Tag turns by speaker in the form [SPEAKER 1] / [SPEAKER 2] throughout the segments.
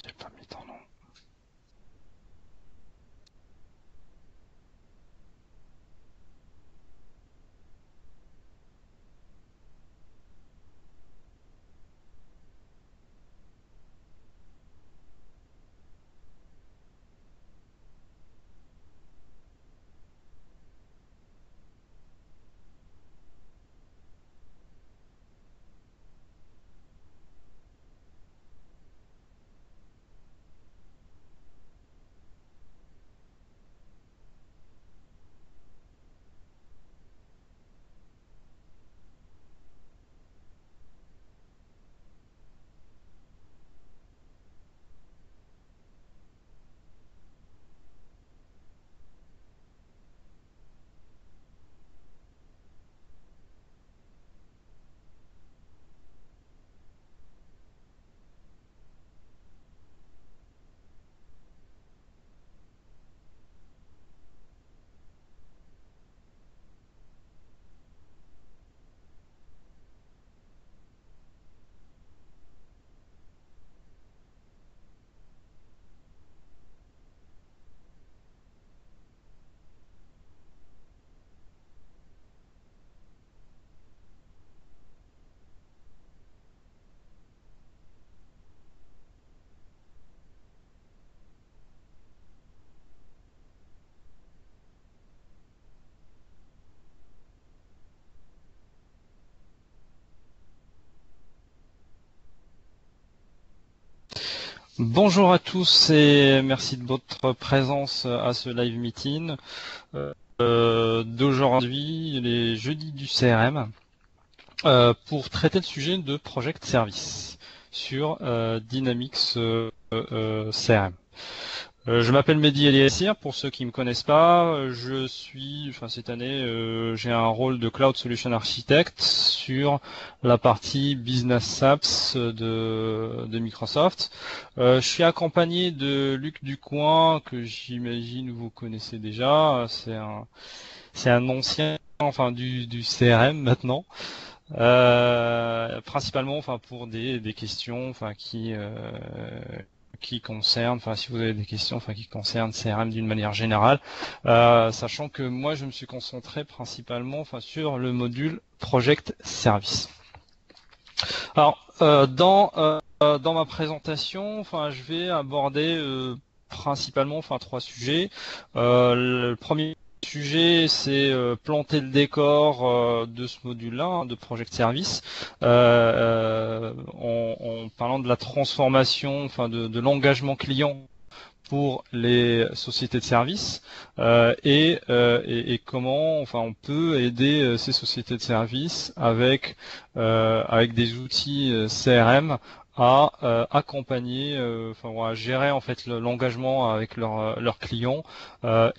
[SPEAKER 1] J'ai pas mis ton nom. Bonjour à tous et merci de votre présence à ce live meeting d'aujourd'hui, les jeudis du CRM, pour traiter le sujet de Project Service sur Dynamics CRM. Je m'appelle Mehdi Eliassir, pour ceux qui ne me connaissent pas. Cette année, j'ai un rôle de Cloud Solution Architect sur la partie Business Apps de Microsoft. Je suis accompagné de Luc Ducoing, que j'imagine vous connaissez déjà. C'est un ancien, du CRM maintenant. Principalement, pour des questions, qui concerne, si vous avez des questions, qui concernent CRM d'une manière générale, sachant que moi je me suis concentré principalement, sur le module Project Service. Alors, dans ma présentation, je vais aborder principalement, trois sujets. Le premier sujet, c'est planter le décor de ce module-là, de Project Service, en parlant de la transformation, de l'engagement client pour les sociétés de services et comment on peut aider ces sociétés de services avec des outils CRM à accompagner, à gérer l'engagement avec leurs clients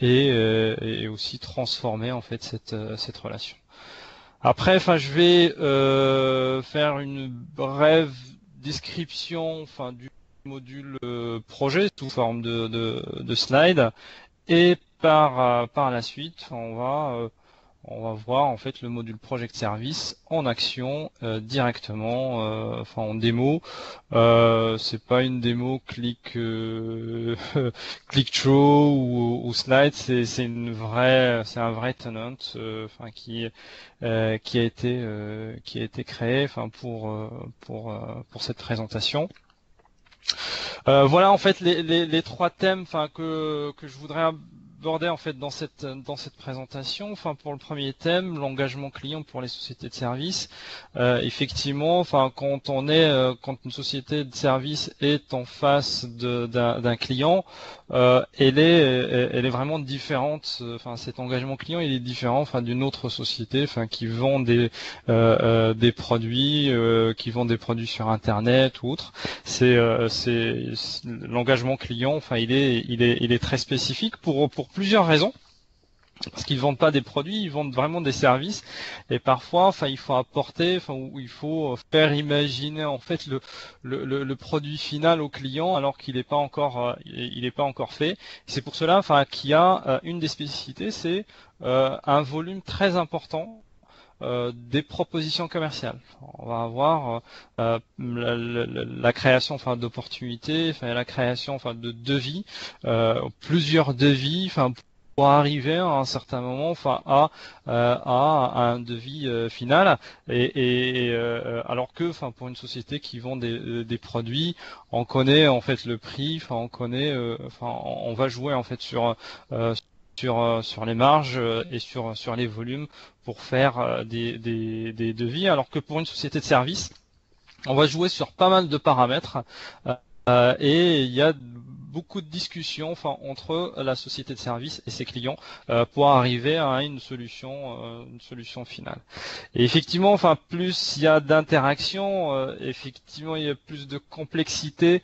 [SPEAKER 1] et aussi transformer cette relation. Après, je vais faire une brève description du module projet sous forme de slide et par la suite on va voir le module Project Service en action directement, en démo. C'est pas une démo click through ou slide, c'est un vrai tenant qui a été créé pour cette présentation. Voilà les trois thèmes que je voudrais aborder dans cette présentation. Pour le premier thème, l'engagement client pour les sociétés de services. Effectivement, quand une société de service est en face d'un client, elle est vraiment différente. Cet engagement client, il est différent d'une autre société qui vend des produits, qui vend des produits sur Internet ou autre. C'est l'engagement client, il est très spécifique pour plusieurs raisons. Parce qu'ils vendent pas des produits, ils vendent vraiment des services. Et parfois, il faut apporter, il faut faire imaginer le produit final au client alors qu'il n'est pas encore, fait. C'est pour cela, qu'il y a une des spécificités, c'est un volume très important des propositions commerciales. On va avoir la création d'opportunités, la création de devis, plusieurs devis, pour arriver à un certain moment à un devis final alors que pour une société qui vend des produits, on connaît en fait le prix, on connaît on va jouer en fait sur les marges et sur les volumes pour faire des devis, alors que pour une société de service, on va jouer sur pas mal de paramètres et il y a beaucoup de discussions entre la société de service et ses clients pour arriver à une solution finale. Et effectivement, plus il y a d'interaction, effectivement il y a plus de complexité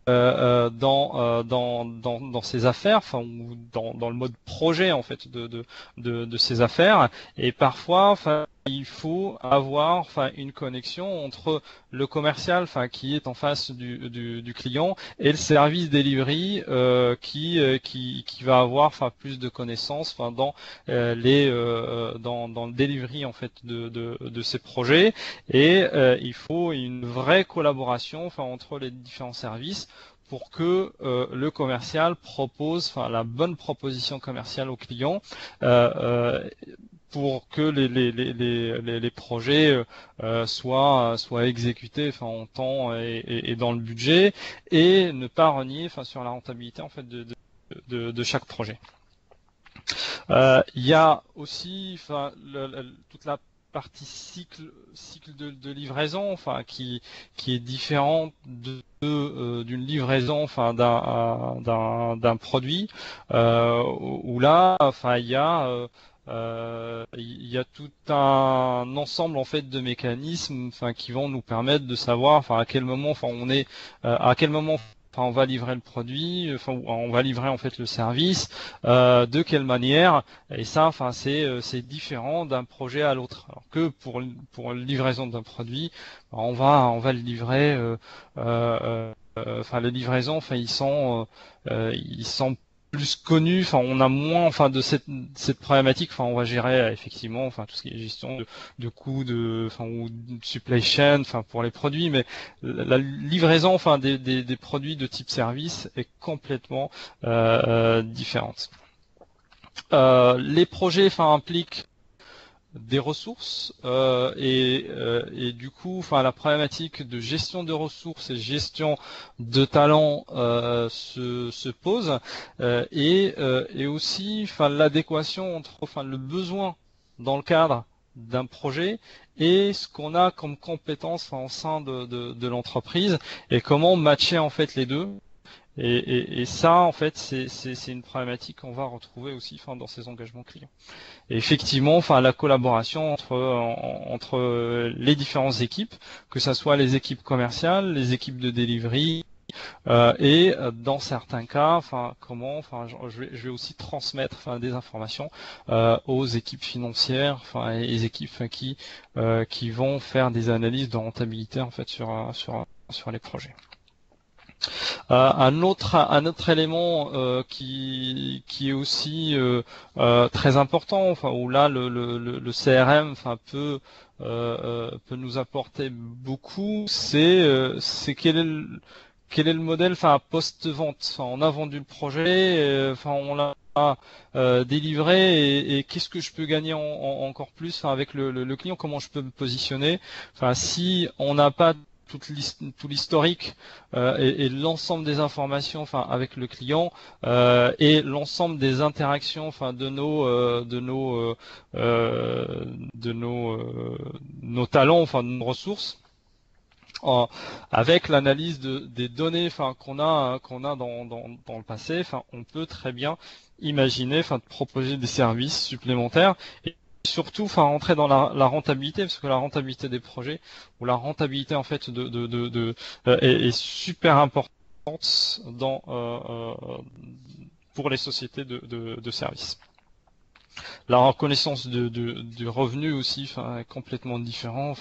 [SPEAKER 1] dans ces affaires, ou dans le mode projet en fait de ces affaires. Et parfois, il faut avoir une connexion entre le commercial qui est en face du client et le service delivery qui va avoir plus de connaissances dans le delivery en fait de ces projets. Et il faut une vraie collaboration entre les différents services pour que le commercial propose la bonne proposition commerciale au client pour que les projets soient exécutés en temps et dans le budget, et ne pas renier sur la rentabilité en fait de chaque projet. Il y a aussi toute la partie cycle de livraison, qui est différente d'une livraison d'un produit, où là il y a tout un ensemble en fait de mécanismes qui vont nous permettre de savoir à quel moment on va livrer le produit, on va livrer en fait le service, de quelle manière, et ça, c'est différent d'un projet à l'autre. Alors que pour la livraison d'un produit, on va le livrer, les livraisons, ils sont plus connus, on a moins de cette problématique, on va gérer effectivement tout ce qui est gestion de coûts ou de supply chain pour les produits, mais la livraison des produits de type service est complètement différente. Les projets impliquent des ressources et du coup la problématique de gestion de ressources et gestion de talents se pose, et aussi l'adéquation entre le besoin dans le cadre d'un projet et ce qu'on a comme compétences au sein de l'entreprise, et comment matcher en fait les deux. Et ça, en fait, c'est une problématique qu'on va retrouver aussi dans ces engagements clients. Et effectivement, la collaboration entre les différentes équipes, que ce soit les équipes commerciales, les équipes de delivery, et dans certains cas, je vais aussi transmettre des informations aux équipes financières, et les équipes qui vont faire des analyses de rentabilité en fait sur les projets. Un autre élément qui est aussi très important, où là le CRM peut nous apporter beaucoup, c'est quel est le modèle post-vente. On a vendu le projet, on l'a délivré, et qu'est-ce que je peux gagner encore plus avec le client, comment je peux me positionner. Si on n'a pas tout l'historique et l'ensemble des informations avec le client, et l'ensemble des interactions de nos talents, de nos ressources, avec l'analyse des données qu'on a dans le passé, on peut très bien imaginer de proposer des services supplémentaires, et surtout rentrer dans la rentabilité, parce que la rentabilité des projets, ou la rentabilité en fait est super importante pour les sociétés de services. La reconnaissance du revenu aussi est complètement différent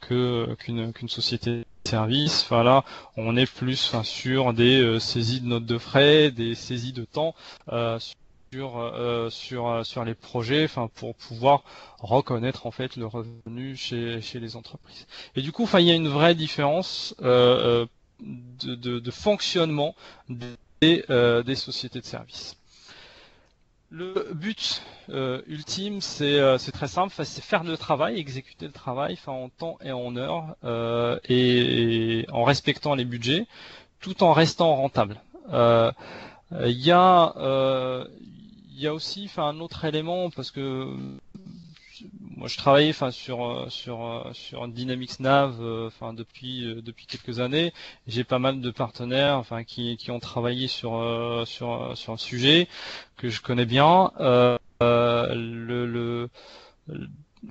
[SPEAKER 1] qu'une société de service. Là, on est plus sur des saisies de notes de frais, des saisies de temps sur les projets, enfin pour pouvoir reconnaître en fait le revenu chez les entreprises. Et du coup, enfin il y a une vraie différence de fonctionnement des sociétés de services. Le but ultime, c'est très simple, c'est faire le travail, exécuter le travail, en temps et en heure, et en respectant les budgets, tout en restant rentable. Il y a aussi, un autre élément, parce que moi je travaille, sur Dynamics Nav, depuis quelques années. J'ai pas mal de partenaires, qui ont travaillé sur un sujet que je connais bien.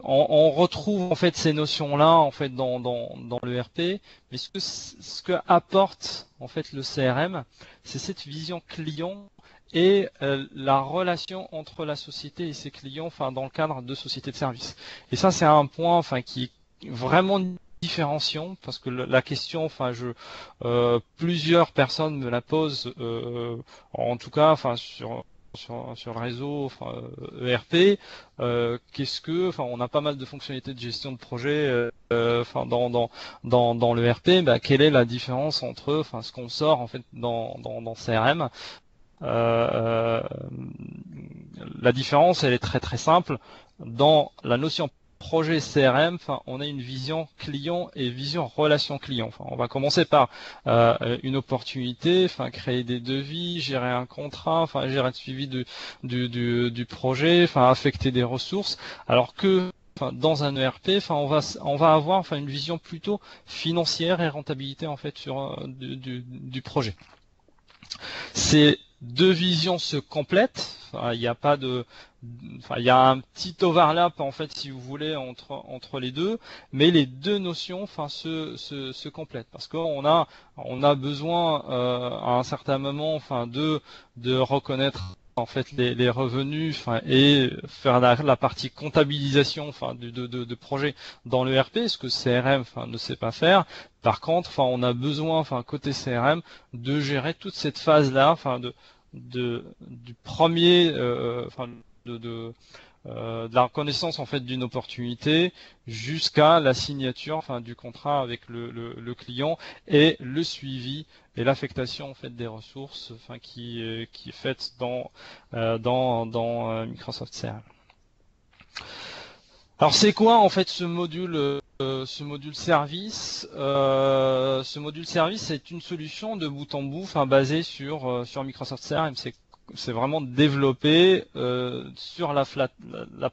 [SPEAKER 1] On retrouve en fait ces notions-là en fait dans l'ERP, mais ce que apporte en fait le CRM, c'est cette vision client et la relation entre la société et ses clients, dans le cadre de sociétés de services. Et ça, c'est un point, qui est vraiment différenciant, parce que la question, plusieurs personnes me la posent, en tout cas, sur le réseau, ERP, on a pas mal de fonctionnalités de gestion de projet, dans l'ERP. Quelle est la différence entre, ce qu'on sort en fait dans CRM? La différence, elle est très très simple. Dans la notion projet CRM, on a une vision client et vision relation client. On va commencer par une opportunité, créer des devis, gérer un contrat, gérer le suivi du projet, affecter des ressources. Alors que dans un ERP, on va avoir une vision plutôt financière et rentabilité en fait du projet. Ces deux visions se complètent. Il y a pas il y a un petit overlap en fait, si vous voulez, entre les deux, mais les deux notions, se complètent, parce qu'on a besoin à un certain moment, de reconnaître en fait les revenus, et faire la partie comptabilisation, de projet dans le RP, ce que CRM, ne sait pas faire. Par contre, on a besoin, côté CRM, de gérer toute cette phase-là, du premier, de la reconnaissance en fait d'une opportunité jusqu'à la signature, du contrat avec le client, et le suivi et l'affectation en fait des ressources, qui est faite dans Microsoft CRM. Alors c'est quoi en fait ce module service? Ce module service est une solution de bout en bout, basée sur Microsoft CRM. C'est vraiment développé sur la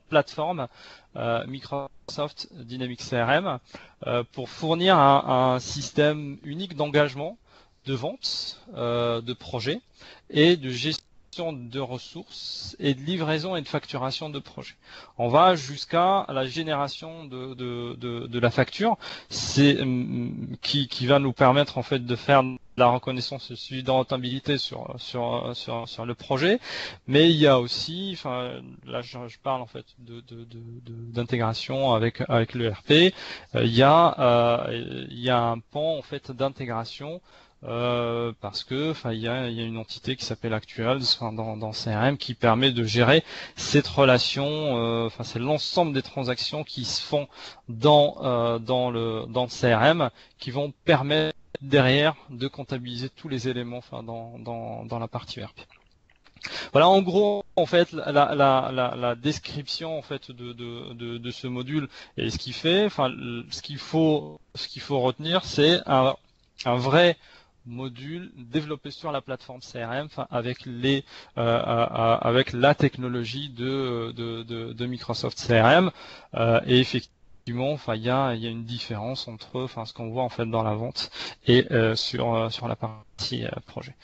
[SPEAKER 1] plateforme Microsoft Dynamics CRM, pour fournir un système unique d'engagement, de vente, de projet et de gestion de ressources et de livraison et de facturation de projets. On va jusqu'à la génération de la facture, qui va nous permettre en fait de faire la reconnaissance et le suivi de rentabilité sur le projet. Mais il y a aussi, là je parle en fait d'intégration avec l'ERP. Il y a un pan en fait d'intégration, parce que il y a une entité qui s'appelle Actuals dans CRM, qui permet de gérer cette relation. C'est l'ensemble des transactions qui se font dans le CRM, qui vont permettre derrière de comptabiliser tous les éléments dans la partie ERP. Voilà en gros en fait la description en fait de ce module et ce qu'il fait. Ce qu'il faut retenir, c'est un vrai module développé sur la plateforme CRM, avec la technologie de Microsoft CRM, et effectivement, il y a une différence entre ce qu'on voit en fait dans la vente et sur la partie projet.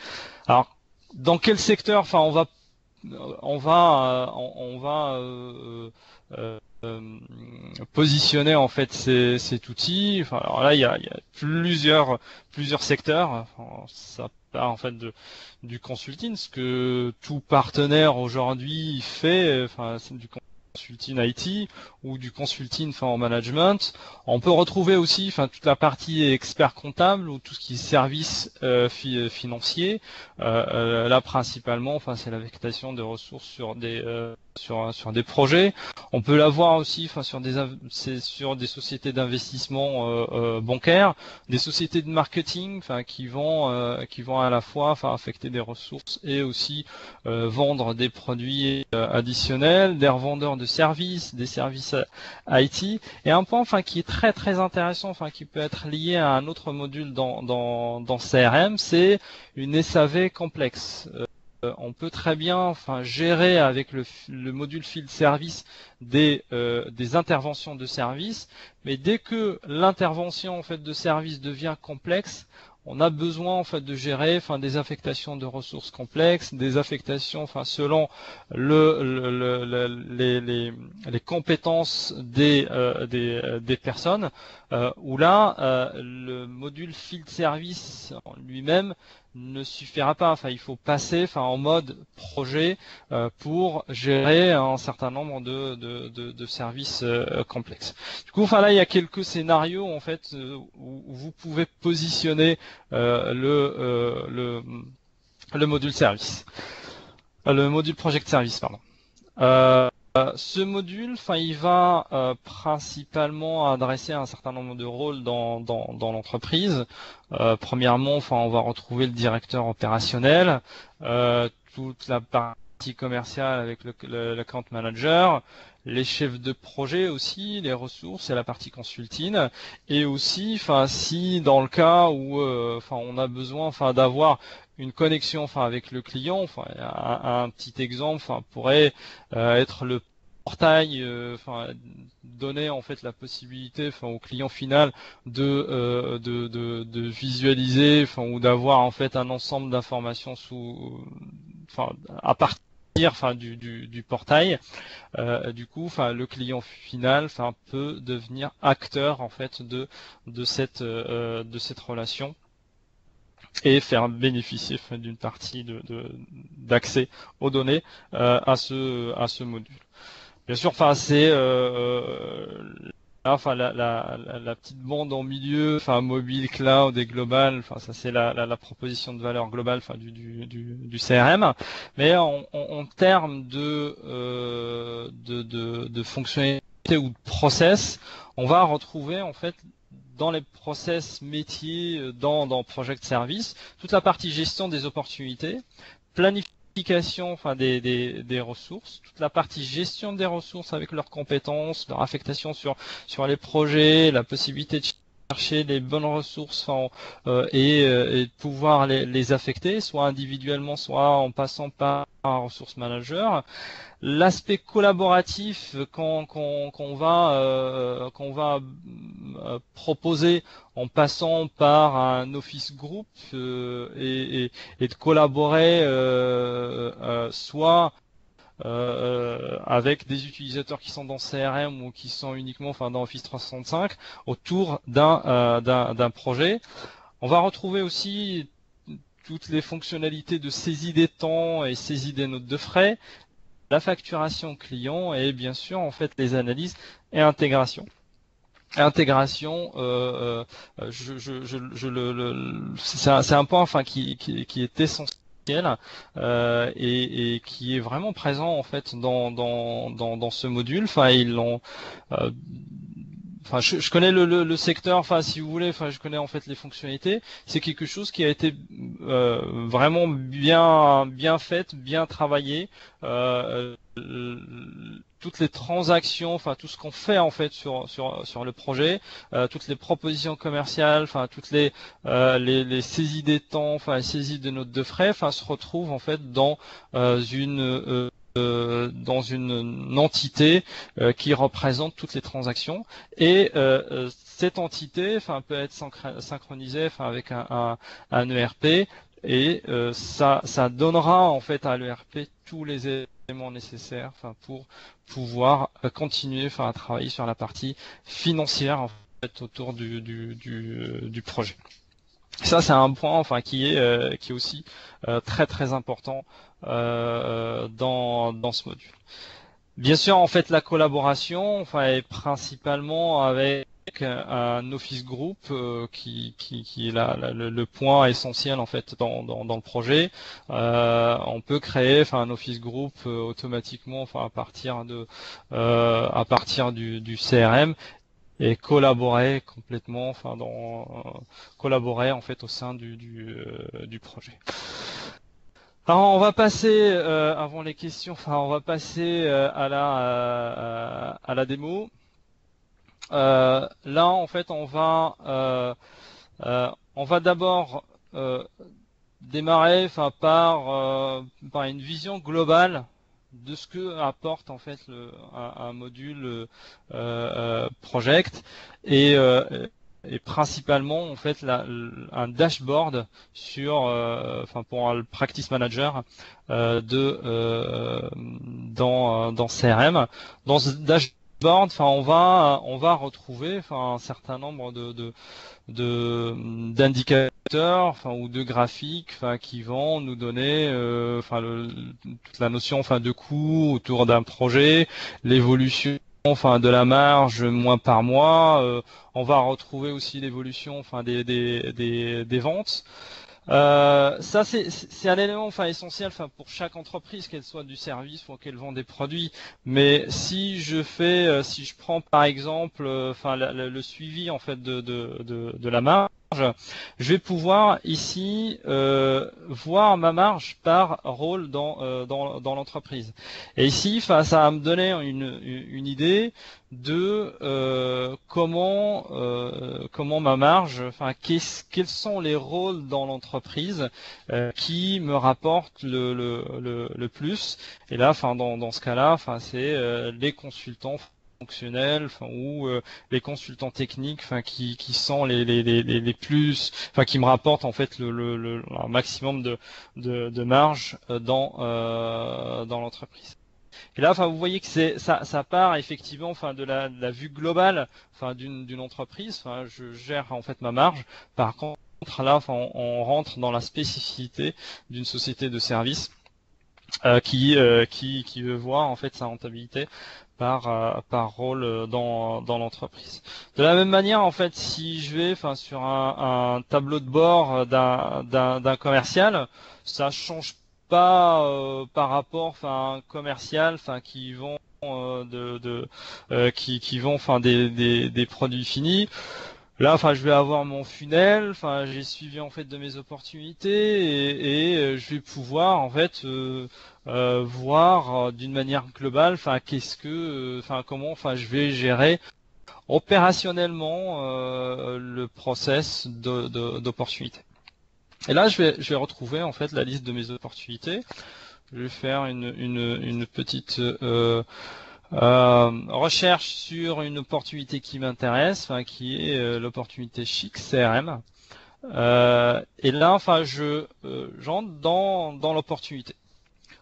[SPEAKER 1] Alors, dans quel secteur, on va positionner en fait cet outil. Alors là, il y a plusieurs secteurs. Ça part en fait du consulting, ce que tout partenaire aujourd'hui fait. C'est du consulting IT ou du consulting en management. On peut retrouver aussi toute la partie expert comptable ou tout ce qui est service financier. Là principalement, c'est l'affectation de ressources sur des projets. On peut l'avoir aussi sur des sociétés d'investissement bancaire, des sociétés de marketing qui vont à la fois affecter des ressources et aussi vendre des produits additionnels, des revendeurs de services, des services IT. Et un point qui est très très intéressant, qui peut être lié à un autre module dans CRM, c'est une SAV complexe. On peut très bien gérer avec le module field service des interventions de service, mais dès que l'intervention de service devient complexe, on a besoin de gérer des affectations de ressources complexes, des affectations selon les compétences des personnes, où là le module field service lui-même ne suffira pas. Il faut passer en mode projet pour gérer un certain nombre de services complexes. Du coup, là, il y a quelques scénarios où vous pouvez positionner le module service, le module project service, pardon. Ce module, il va principalement adresser un certain nombre de rôles dans l'entreprise. Premièrement, on va retrouver le directeur opérationnel, toute la partie commerciale avec l'account manager, les chefs de projet aussi, les ressources et la partie consulting, et aussi, si dans le cas où on a besoin d'avoir une connexion avec le client, un petit exemple pourrait être le portail, donner la possibilité au client final de visualiser ou d'avoir un ensemble d'informations à partir du portail. Du coup, le client final peut devenir acteur de cette relation et faire bénéficier d'une partie d'accès aux données à ce module. Bien sûr, c'est la petite bande en milieu, mobile, cloud et global, ça c'est la proposition de valeur globale du CRM. Mais en termes de fonctionnalité ou de process, on va retrouver dans les process métiers dans Project Service toute la partie gestion des opportunités, planification des ressources, toute la partie gestion des ressources avec leurs compétences, leur affectation sur les projets, la possibilité de chercher les bonnes ressources et de pouvoir les affecter, soit individuellement, soit en passant par un ressource manager. L'aspect collaboratif qu'on va proposer en passant par un office group et de collaborer soit avec des utilisateurs qui sont dans CRM ou qui sont uniquement dans Office 365 autour d'un projet. On va retrouver aussi toutes les fonctionnalités de saisie des temps et saisie des notes de frais, la facturation client et bien sûr les analyses et intégration. Intégration, c'est un point qui est essentiel et qui est vraiment présent dans ce module. Ils l'ont je connais le secteur, si vous voulez, je connais les fonctionnalités. C'est quelque chose qui a été vraiment bien fait, bien travaillé. Toutes les transactions, tout ce qu'on fait sur le projet, toutes les propositions commerciales, toutes les saisies des temps, les saisies de notes de frais, se retrouvent dans une entité qui représente toutes les transactions et cette entité peut être synchronisée avec un ERP et ça donnera à l'ERP tous les éléments nécessaires pour pouvoir continuer à travailler sur la partie financière autour du projet. Ça c'est un point qui est aussi très très important dans ce module. Bien sûr, en fait, la collaboration, enfin, est principalement avec un office group qui est le point essentiel en fait dans le projet. On peut créer, enfin, un office group automatiquement, enfin, à partir du CRM et collaborer complètement, enfin, collaborer en fait au sein du projet. Alors on va passer avant les questions, enfin on va passer à la démo. Là en fait on va d'abord démarrer, enfin par une vision globale de ce que apporte en fait un module project et principalement en fait un dashboard enfin pour le practice manager dans CRM. Dans ce dashboard, enfin on va retrouver enfin un certain nombre d'indicateurs, enfin ou de graphiques, enfin qui vont nous donner, enfin toute la notion, enfin de coût autour d'un projet, l'évolution, enfin de la marge mois par mois. On va retrouver aussi l'évolution, enfin des ventes. Ça c'est un élément enfin essentiel enfin pour chaque entreprise, qu'elle soit du service ou qu'elle vend des produits. Mais si je prends par exemple enfin le suivi en fait de la marge, je vais pouvoir ici voir ma marge par rôle dans l'entreprise. Et ici enfin ça va me donner une idée de comment ma marge, enfin quels sont les rôles dans l'entreprise qui me rapportent le plus. Et là, enfin dans ce cas-là, enfin c'est les consultants fonctionnels, enfin ou les consultants techniques, enfin qui sont les plus, enfin qui me rapportent en fait un maximum de marge dans l'entreprise. Et là, enfin, vous voyez que ça part effectivement, enfin, de la vue globale, enfin, d'une entreprise. Enfin, je gère en fait ma marge. Par contre, là, enfin, on rentre dans la spécificité d'une société de service qui veut voir en fait sa rentabilité par rôle dans l'entreprise. De la même manière, en fait, si je vais, enfin, sur un tableau de bord d'un commercial, ça change pas par rapport, enfin, un commercial, enfin, qui vont qui vont, enfin, des produits finis. Là, enfin, je vais avoir mon funnel. Enfin, j'ai suivi en fait de mes opportunités et je vais pouvoir en fait voir d'une manière globale, enfin, enfin, comment, enfin, je vais gérer opérationnellement le process d'opportunités. Et là, je vais retrouver en fait la liste de mes opportunités. Je vais faire une petite recherche sur une opportunité qui m'intéresse, enfin, qui est l'opportunité Chic CRM. Et là, enfin, j'entre dans l'opportunité.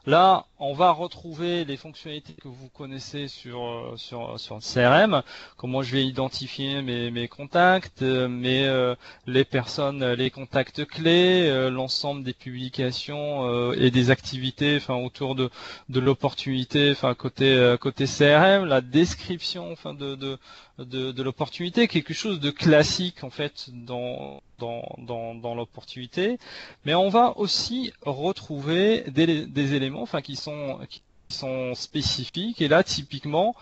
[SPEAKER 1] Là, on va retrouver les fonctionnalités que vous connaissez sur le CRM. Comment je vais identifier mes contacts, les personnes, les contacts clés, l'ensemble des publications et des activités, enfin autour de l'opportunité, enfin côté CRM, la description, enfin de l'opportunité, quelque chose de classique en fait dans l'opportunité. Mais on va aussi retrouver des éléments, enfin qui sont spécifiques. Et là, typiquement,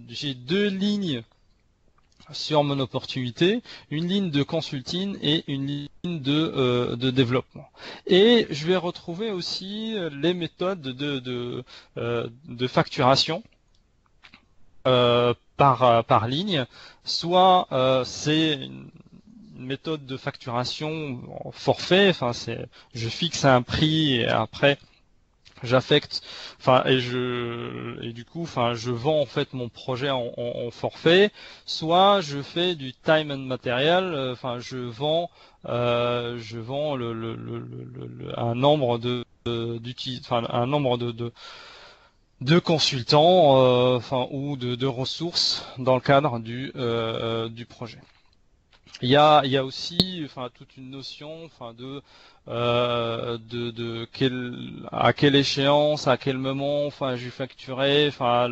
[SPEAKER 1] j'ai deux lignes sur mon opportunité, une ligne de consulting et une ligne de développement. Et je vais retrouver aussi les méthodes de facturation par ligne. Soit c'est une méthode de facturation en forfait, enfin je fixe un prix et après j'affecte, enfin et du coup, enfin je vends en fait mon projet en forfait. Soit je fais du time and material, enfin je vends un nombre un nombre de consultants, enfin ou de ressources dans le cadre du projet. Il y a aussi, enfin, toute une notion, enfin, à quelle échéance, à quel moment, enfin, j'ai facturé, enfin,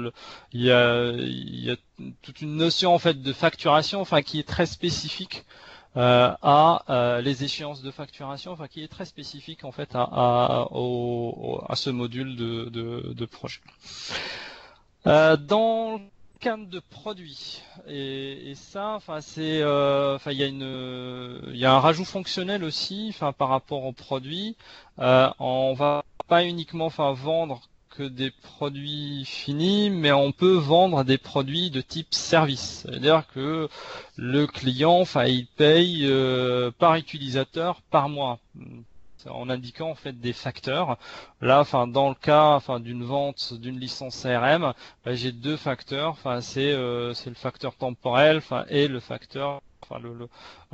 [SPEAKER 1] il y a toute une notion en fait de facturation, enfin, qui est très spécifique à les échéances de facturation, enfin, qui est très spécifique en fait à ce module de projet. Dans le cadre de produits, et ça, enfin c'est, enfin il y a un rajout fonctionnel aussi, enfin par rapport aux produits, on va pas uniquement, enfin vendre que des produits finis, mais on peut vendre des produits de type service. C'est-à-dire que le client, enfin il paye par utilisateur par mois, en indiquant en fait des facteurs. Là, enfin dans le cas, enfin d'une vente d'une licence CRM, j'ai deux facteurs. Enfin c'est le facteur temporel, enfin et le facteur, enfin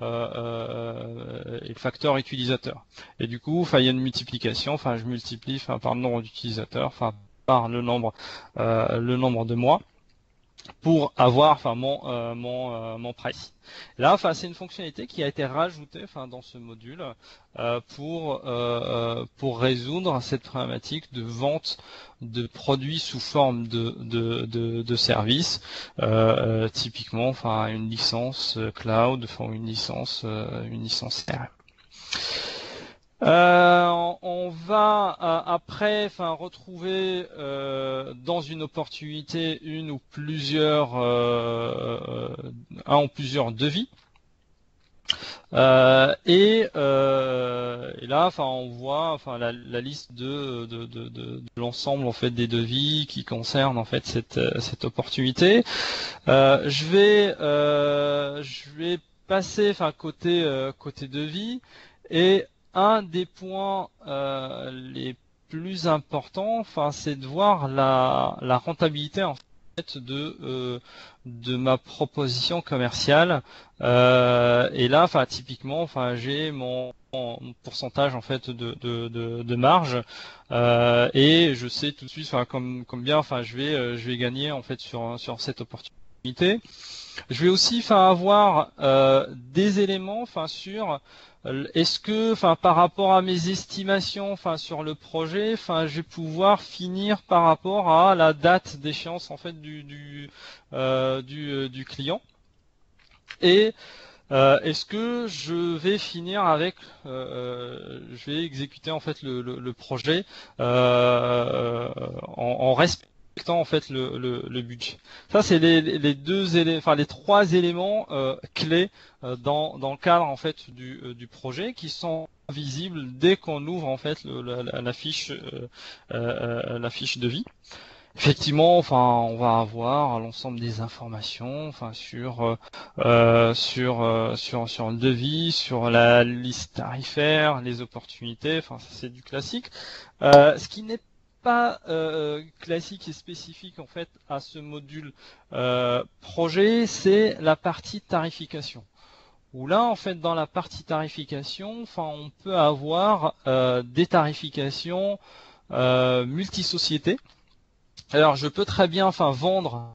[SPEAKER 1] et le facteur utilisateur. Et du coup, enfin il y a une multiplication. Enfin je multiplie, enfin par le nombre d'utilisateurs, enfin par le nombre de mois, pour avoir, enfin mon price. Là, enfin c'est une fonctionnalité qui a été rajoutée, enfin dans ce module, pour résoudre cette problématique de vente de produits sous forme de services, typiquement, enfin une licence cloud, enfin une licence CRM. On va après, enfin, retrouver dans une opportunité une ou plusieurs, un ou plusieurs devis. Et là, enfin, on voit, enfin, la liste de l'ensemble en fait des devis qui concernent en fait cette opportunité. Je vais passer, enfin, côté devis, et un des points les plus importants, enfin, c'est de voir la rentabilité en fait de ma proposition commerciale. Et là, enfin, typiquement, enfin, j'ai mon pourcentage en fait de marge, et je sais tout de suite, enfin, combien, enfin, je vais gagner en fait sur cette opportunité. Je vais aussi, enfin, avoir des éléments, enfin, sur est-ce que, enfin, par rapport à mes estimations, enfin, sur le projet, enfin, je vais pouvoir finir par rapport à la date d'échéance en fait du client. Et est-ce que je vais finir avec, je vais exécuter en fait le projet en respectant en fait le budget. Ça c'est les deux éléments, enfin les trois éléments clés dans le cadre en fait du projet, qui sont visibles dès qu'on ouvre en fait la fiche de vie. Effectivement, enfin, on va avoir l'ensemble des informations, enfin, sur le devis, sur la liste tarifaire, les opportunités. Enfin, ça, c'est du classique. Ce qui n'est pas classique et spécifique en fait à ce module projet, c'est la partie tarification. Où là, en fait, dans la partie tarification, enfin, on peut avoir des tarifications multisociétés. Alors, je peux très bien, enfin, vendre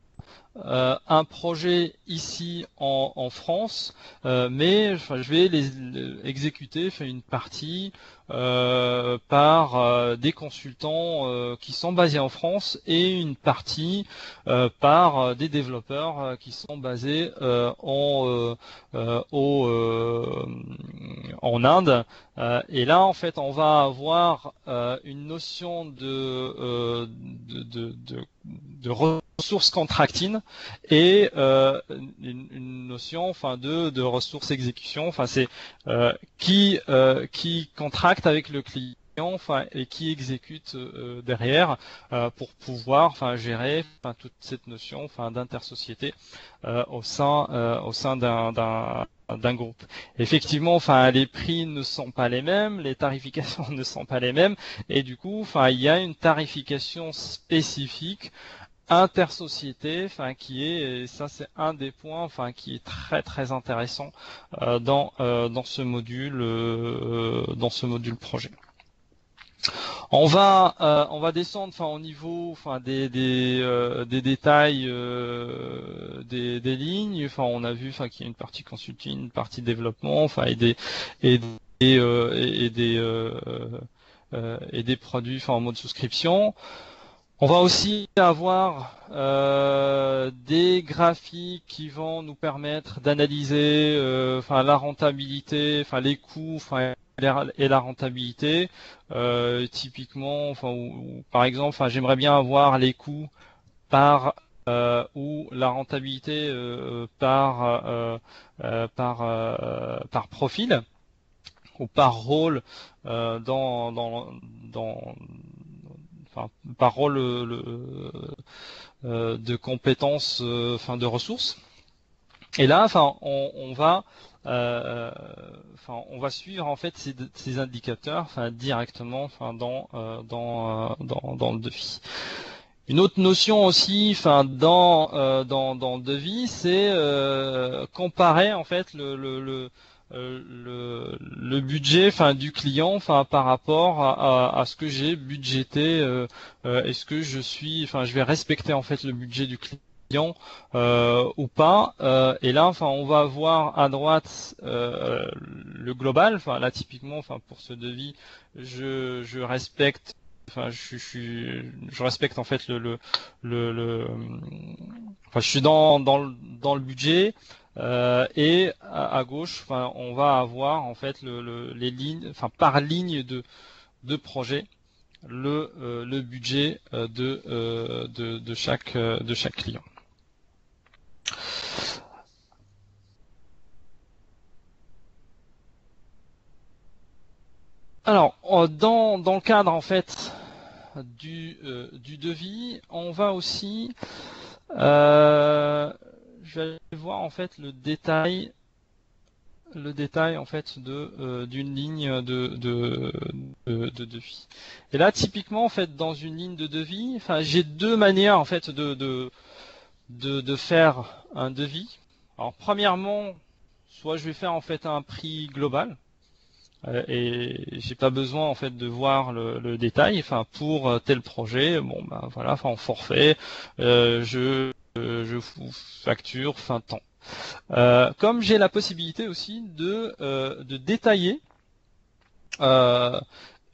[SPEAKER 1] un projet ici en France, mais enfin, je vais exécuter, faire une partie par des consultants qui sont basés en France, et une partie par des développeurs qui sont basés en Inde. Et là, en fait, on va avoir une notion de ressources contracting, et une notion, enfin, de ressources exécution. Enfin, c'est qui contracte avec le client, enfin, et qui exécute derrière, pour pouvoir, enfin, gérer, enfin, toute cette notion, enfin, d'intersociété au sein d'un groupe. Effectivement, enfin, les prix ne sont pas les mêmes, les tarifications ne sont pas les mêmes, et du coup, enfin, il y a une tarification spécifique intersociété, enfin, qui est, et ça c'est un des points, enfin, qui est très très intéressant dans ce module projet. On va descendre, enfin, au niveau, enfin, des détails des lignes. Enfin, on a vu, enfin, qu'il y a une partie consulting, une partie développement, enfin, et des produits, enfin, en mode souscription. On va aussi avoir des graphiques qui vont nous permettre d'analyser, enfin, la rentabilité, enfin, les coûts, enfin, et la rentabilité. Typiquement, enfin, par exemple, enfin, j'aimerais bien avoir les coûts par ou la rentabilité par profil ou par rôle dans enfin par rôle de compétences, enfin de ressources. Et là, enfin on va suivre en fait ces indicateurs, enfin directement, enfin dans le devis. Une autre notion aussi, enfin dans le devis, c'est comparer en fait le budget, enfin du client, enfin par rapport à ce que j'ai budgété. Est-ce que je vais respecter en fait le budget du client ou pas. Et là, enfin, on va voir à droite le global. Enfin, là, typiquement, enfin, pour ce devis, je respecte. Enfin, je respecte en fait enfin, je suis dans le budget. Et à gauche, enfin, on va avoir en fait les lignes, enfin par ligne de projet, le budget de chaque client. Alors, dans le cadre en fait du devis, on va aussi, je vais aller voir en fait le détail en fait d'une ligne de devis. Et là, typiquement en fait dans une ligne de devis, enfin j'ai deux manières en fait de faire un devis. Alors premièrement, soit je vais faire en fait un prix global. Et j'ai pas besoin en fait de voir le détail. Enfin pour tel projet, bon bah voilà, enfin en forfait, je vous facture fin temps. Comme j'ai la possibilité aussi de détailler une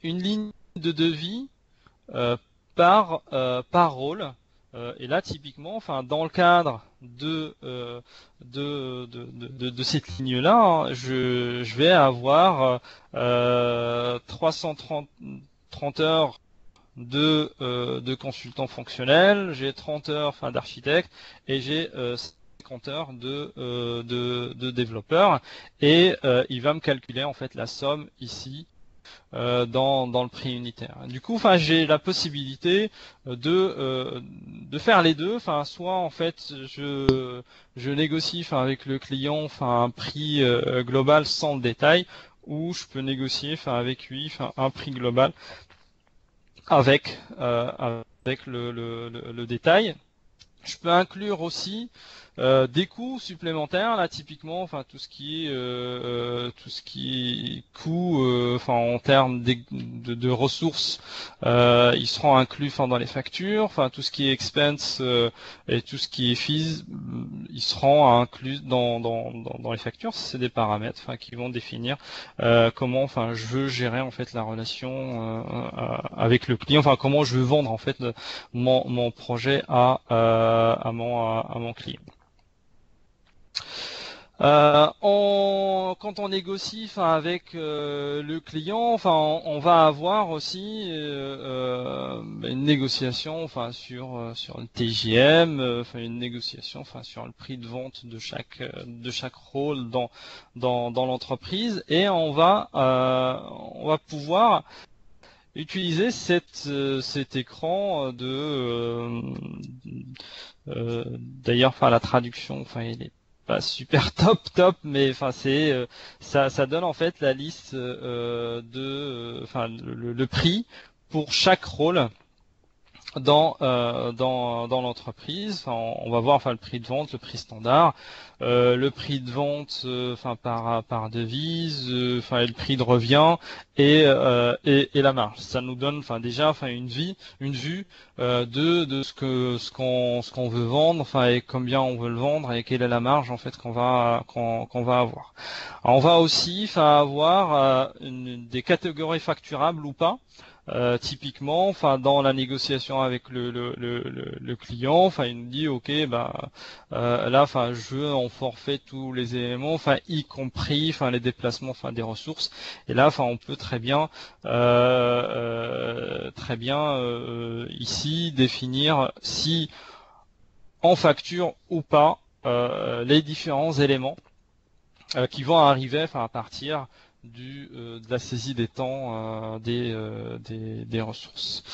[SPEAKER 1] ligne de devis euh, par rôle. Et là, typiquement, enfin, dans le cadre de cette ligne-là, hein, je vais avoir 330 heures de consultant fonctionnel, j'ai 30 heures enfin, d'architecte et j'ai 50 heures de développeur. Et il va me calculer en fait la somme ici dans le prix unitaire. Du coup, enfin, j'ai la possibilité de faire les deux. Enfin, soit en fait, je négocie, enfin, avec le client, enfin, un prix global sans le détail, ou je peux négocier, enfin, avec lui, enfin, un prix global avec le détail. Je peux inclure aussi des coûts supplémentaires là typiquement enfin tout ce qui est coûts enfin en termes de ressources ils seront inclus enfin dans les factures enfin tout ce qui est expense et tout ce qui est fees ils seront inclus dans les factures c'est des paramètres enfin qui vont définir comment enfin je veux gérer en fait la relation avec le client enfin comment je veux vendre en fait mon projet à mon client. Quand on négocie enfin, avec le client, enfin, on va avoir aussi une négociation enfin, sur le TJM, enfin, une négociation enfin, sur le prix de vente de chaque rôle dans l'entreprise et on va pouvoir utiliser cet écran d'ailleurs enfin la traduction enfin il est pas super top mais enfin c'est ça donne en fait la liste enfin le prix pour chaque rôle dans l'entreprise. Enfin, on va voir enfin le prix de vente, le prix standard, le prix de vente enfin par devise, enfin et le prix de revient et la marge. Ça nous donne enfin déjà enfin une vue de ce qu'on veut vendre, enfin et combien on veut le vendre et quelle est la marge en fait qu'on va avoir. Alors, on va aussi enfin avoir des catégories facturables ou pas. Typiquement, enfin dans la négociation avec le client, enfin il nous dit ok bah là enfin je veux en forfait tous les éléments, enfin y compris enfin les déplacements enfin des ressources. Et là enfin on peut très bien ici définir si on facture ou pas les différents éléments qui vont arriver enfin, à partir de la saisie des temps des ressources.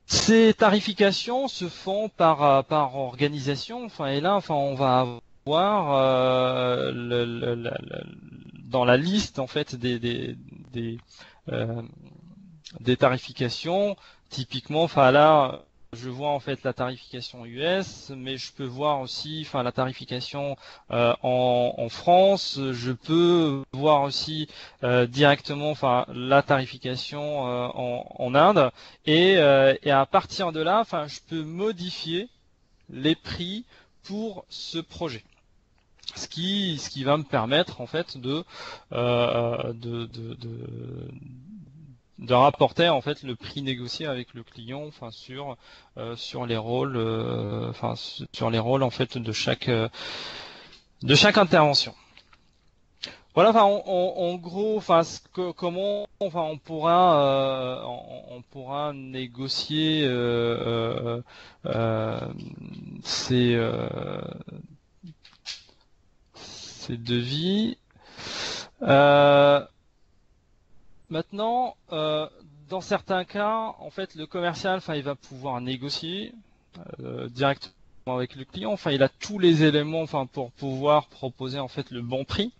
[SPEAKER 1] Ces tarifications se font par organisation. Enfin, et là, enfin, on va avoir dans la liste en fait euh, des tarifications. Typiquement, enfin là, je vois en fait la tarification US, mais je peux voir aussi, enfin la tarification en France. Je peux voir aussi directement, enfin la tarification en Inde, et à partir de là, enfin je peux modifier les prix pour ce projet. Ce qui va me permettre en fait de rapporter en fait le prix négocié avec le client, enfin sur les rôles, enfin sur les rôles en fait de chaque intervention. Voilà, enfin en gros, enfin comment, enfin on pourra négocier ces ces devis. Euh, Maintenant, dans certains cas, en fait, le commercial, enfin, il va pouvoir négocier directement avec le client. Enfin, il a tous les éléments, enfin, pour pouvoir proposer en fait le bon prix.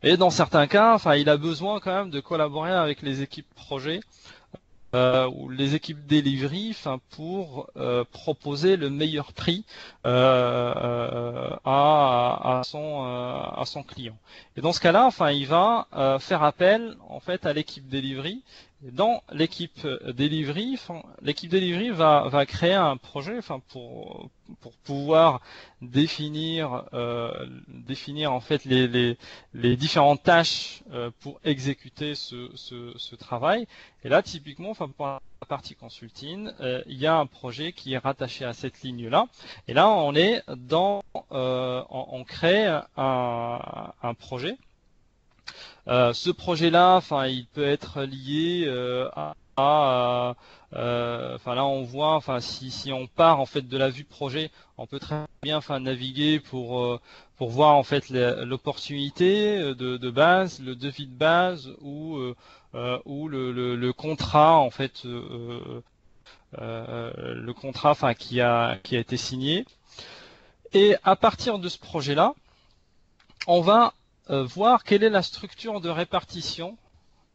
[SPEAKER 1] Et dans certains cas, enfin, il a besoin quand même de collaborer avec les équipes projet ou les équipes delivery, enfin, pour proposer le meilleur prix à son client. Et dans ce cas-là, enfin, il va faire appel en fait à l'équipe delivery. Et dans l'équipe delivery va créer un projet, enfin, pour pouvoir définir en fait les différentes tâches pour exécuter ce travail. Et là, typiquement, enfin, pour la partie consulting, il y a un projet qui est rattaché à cette ligne-là. Et là, on crée un projet. Ce projet-là, enfin, il peut être lié enfin là, on voit, enfin, si on part en fait de la vue projet, on peut très bien, enfin, naviguer pour voir en fait l'opportunité de base, le devis de base ou le contrat en fait, le contrat, enfin, qui a été signé. Et à partir de ce projet-là, on va voir quelle est la structure de répartition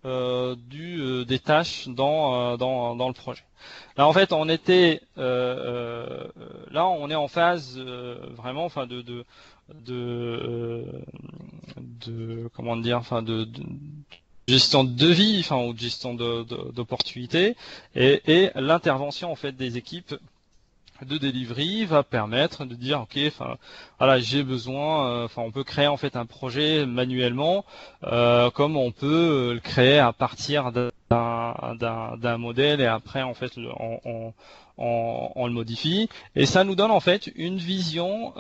[SPEAKER 1] des tâches dans le projet. Là, en fait, là, on est en phase vraiment, enfin, comment dire, enfin, de gestion de devis, enfin, ou de gestion d'opportunités, et l'intervention en fait des équipes de delivery va permettre de dire ok, enfin voilà, j'ai besoin, enfin on peut créer en fait un projet manuellement comme on peut le créer à partir d'un modèle, et après en fait on le modifie, et ça nous donne en fait une vision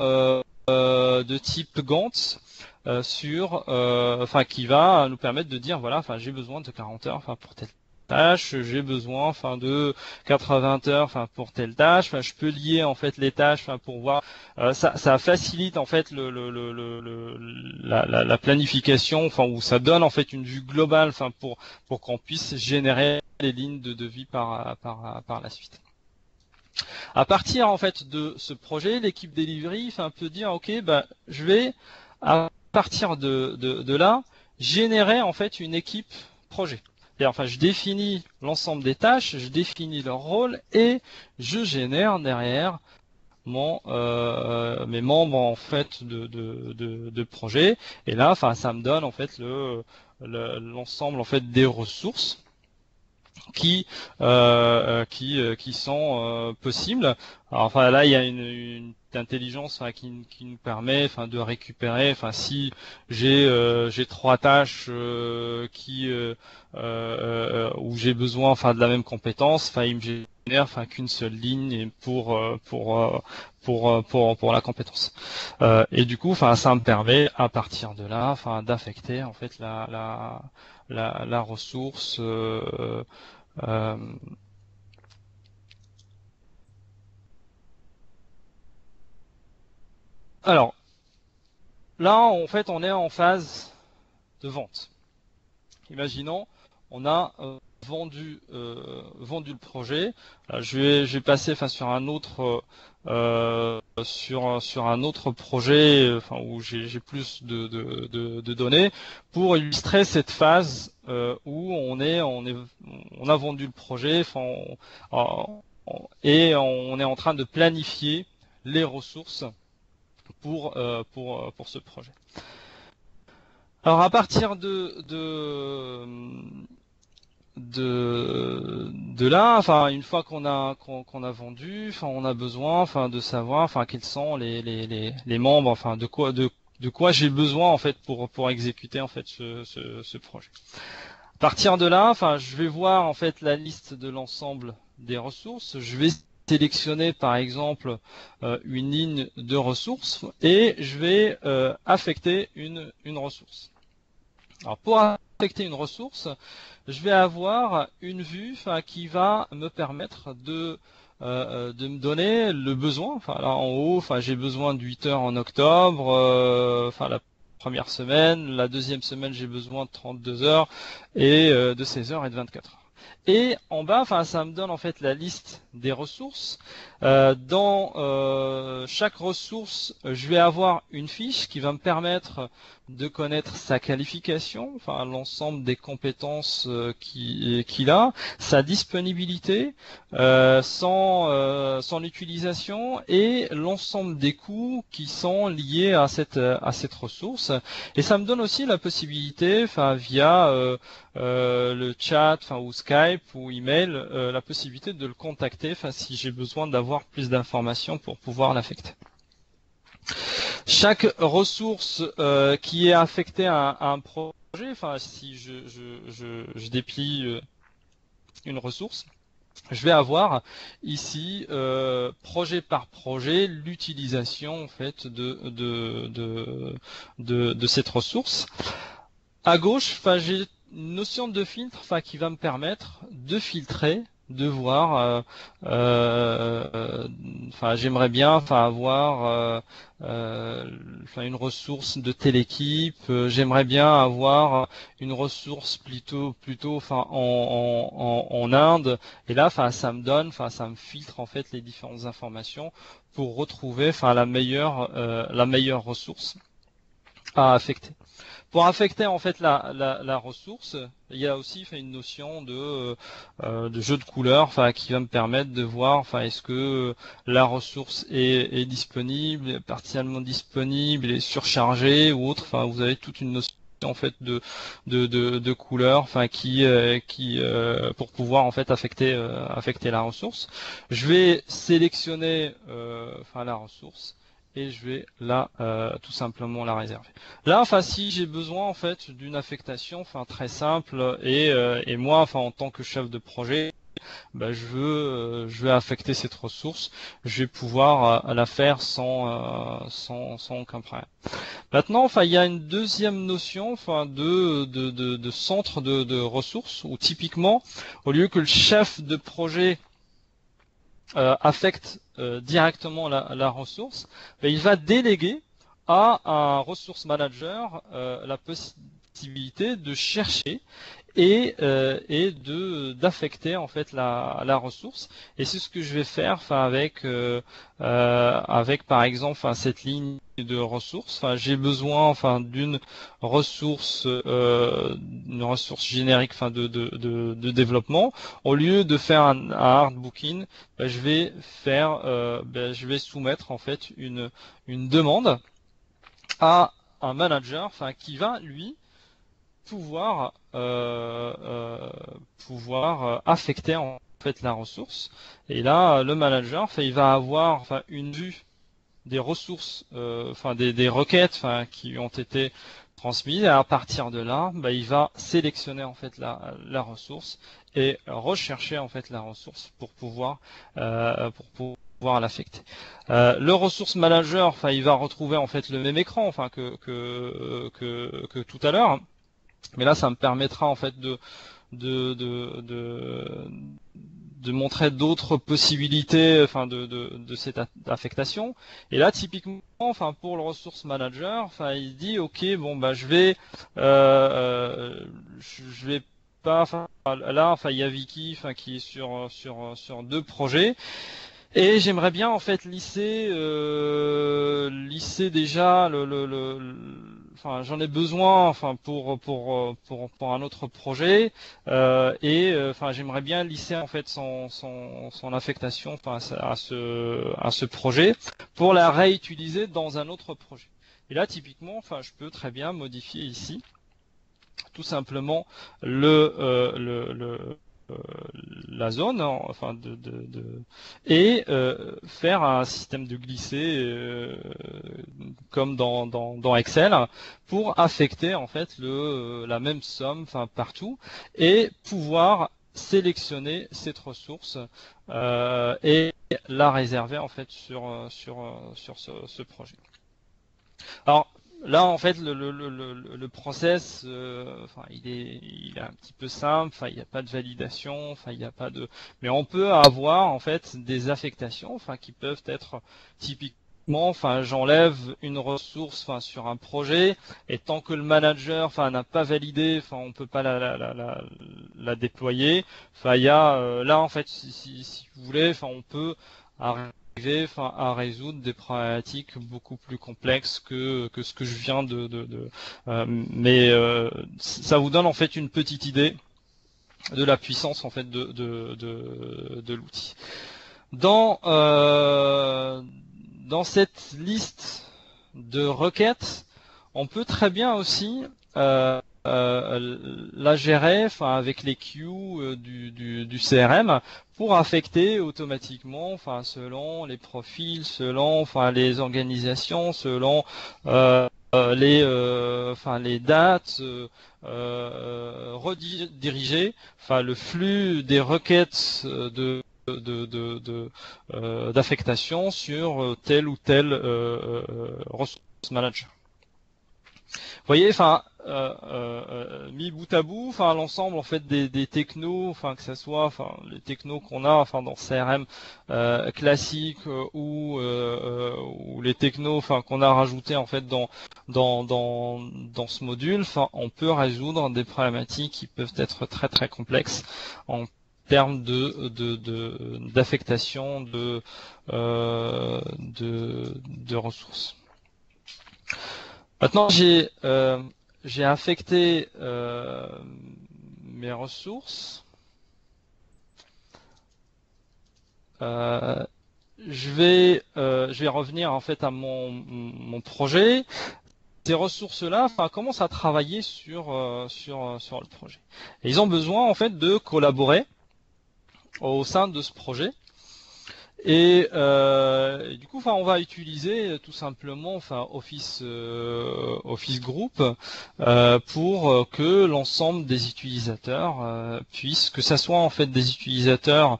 [SPEAKER 1] de type Gantt enfin qui va nous permettre de dire voilà, enfin j'ai besoin de 40 heures enfin pour telle tâche, j'ai besoin enfin de 80 heures enfin pour telle tâche, enfin je peux lier en fait les tâches enfin pour voir, ça facilite en fait la planification, enfin où ça donne en fait une vue globale enfin pour qu'on puisse générer les lignes de devis par la suite. À partir en fait de ce projet, l'équipe delivery enfin peut dire ok, bah je vais à partir de là générer en fait une équipe projet. enfin, je définis l'ensemble des tâches, je définis leur rôle et je génère derrière mes membres en fait de projet. Et là, enfin, ça me donne en fait l'ensemble en fait des ressources qui sont possibles. Alors, enfin là il y a une intelligence qui nous permet de récupérer. Enfin si j'ai trois tâches où j'ai besoin de la même compétence, il me génère qu'une seule ligne pour la compétence. Et du coup ça me permet à partir de là d'affecter en fait la ressource euh, alors là, en fait, on est en phase de vente. Imaginons, on a vendu le projet. Là, je vais passer sur un autre sur un autre projet où j'ai plus de données pour illustrer cette phase où on a vendu le projet et on est en train de planifier les ressources pour ce projet. Alors à partir de là, une fois qu'on a vendu, on a besoin de savoir quels sont les membres, de quoi j'ai besoin en fait pour exécuter en fait ce projet. À partir de là, je vais voir en fait la liste de l'ensemble des ressources. Je vais sélectionner par exemple une ligne de ressources et je vais affecter une ressource. Alors pour affecter une ressource, je vais avoir une vue qui va me permettre de me donner le besoin. Là en haut, j'ai besoin de 8 heures en octobre, la première semaine, la deuxième semaine j'ai besoin de 32 heures et de 16 heures et de 24 heures. Et en bas, ça me donne en fait la liste des ressources. Dans chaque ressource, je vais avoir une fiche qui va me permettre de connaître sa qualification, l'ensemble des compétences qu'il a, sa disponibilité, son utilisation et l'ensemble des coûts qui sont liés à cette ressource. Et ça me donne aussi la possibilité, via le chat ou Skype ou email, la possibilité de le contacter si j'ai besoin d'avoir plus d'informations pour pouvoir l'affecter. Chaque ressource qui est affectée à un projet, si je déplie une ressource, je vais avoir ici projet par projet l'utilisation en fait de cette ressource. À gauche, j'ai une notion de filtre qui va me permettre de filtrer, de voir. J'aimerais bien avoir une ressource de telle équipe. J'aimerais bien avoir une ressource plutôt en Inde. Et là, ça me donne, ça me filtre en fait les différentes informations pour retrouver la meilleure ressource à affecter. Pour affecter en fait la ressource, il y a aussi une notion de jeu de couleurs, qui va me permettre de voir, est-ce que la ressource est disponible, partiellement disponible, est surchargée ou autre. Vous avez toute une notion en fait de couleurs, qui pour pouvoir en fait affecter la ressource. Je vais sélectionner la ressource et je vais là tout simplement la réserver. Là, si j'ai besoin en fait d'une affectation, très simple, et moi, en tant que chef de projet, je vais affecter cette ressource. Je vais pouvoir la faire sans aucun problème. Maintenant, il y a une deuxième notion, de centre de ressources où typiquement, au lieu que le chef de projet affecte directement la ressource, il va déléguer à un ressource manager la possibilité de chercher et d'affecter en fait la ressource. Et c'est ce que je vais faire avec par exemple cette ligne de ressources. Enfin, j'ai besoin, enfin, d'une ressource, une ressource générique, enfin, de développement. Au lieu de faire un hard booking, ben, je vais soumettre en fait une demande à un manager, enfin, qui va lui pouvoir affecter en fait la ressource. Et là, le manager, enfin, il va avoir, enfin, une vue des ressources, enfin des requêtes, enfin, qui ont été transmises. Et à partir de là, bah, il va sélectionner en fait la ressource et rechercher en fait la ressource pour pouvoir l'affecter. Le ressource manager, enfin, il va retrouver en fait le même écran, enfin, que tout à l'heure. Mais là, ça me permettra en fait de, de, de, de montrer d'autres possibilités, enfin, de cette affectation. Et là, typiquement, enfin, pour le ressource manager, enfin, il dit, ok, bon, bah, je vais pas, enfin, là, enfin, il y a Vicky, enfin, qui est sur deux projets. Et j'aimerais bien en fait lisser déjà enfin, j'en ai besoin, enfin, pour un autre projet, enfin, j'aimerais bien lisser en fait son affectation, enfin, à ce projet pour la réutiliser dans un autre projet. Et là, typiquement, enfin, je peux très bien modifier ici tout simplement euh, la zone, hein, enfin, et faire un système de glisser comme dans Excel pour affecter en fait la même somme, enfin, partout, et pouvoir sélectionner cette ressource et la réserver en fait sur ce projet. Alors là, en fait, le process, enfin, il est un petit peu simple. Enfin, il n'y a pas de validation. Enfin, il n'y a pas de. Mais on peut avoir en fait des affectations, enfin, qui peuvent être typiquement. Enfin, j'enlève une ressource, enfin, sur un projet, et tant que le manager, enfin, n'a pas validé, enfin, on peut pas la déployer. Enfin, il y a là, en fait, si vous voulez, enfin, on peut arriver, enfin, à résoudre des problématiques beaucoup plus complexes que ce que je viens mais ça vous donne en fait une petite idée de la puissance en fait de l'outil. Dans dans cette liste de requêtes, on peut très bien aussi la gérer, enfin, avec les queues du CRM pour affecter automatiquement, enfin, selon les profils, selon, enfin, les organisations, selon enfin, les dates, rediriger, enfin, le flux des requêtes d'affectation sur tel ou tel ressource manager. Vous voyez, enfin, mis bout à bout, enfin, l'ensemble en fait des technos, enfin, que ça soit, enfin, les technos qu'on a, enfin, dans CRM classique ou les technos, enfin, qu'on a rajouté en fait dans ce module, enfin, on peut résoudre des problématiques qui peuvent être très très complexes en termes d'affectation de ressources. Maintenant, j'ai affecté mes ressources. Je vais revenir en fait à mon projet. Ces ressources-là, enfin, commencent à travailler sur le projet. Et ils ont besoin en fait de collaborer au sein de ce projet. Et du coup, enfin, on va utiliser tout simplement, enfin, Office Group pour que l'ensemble des utilisateurs puissent, que ça soit en fait des utilisateurs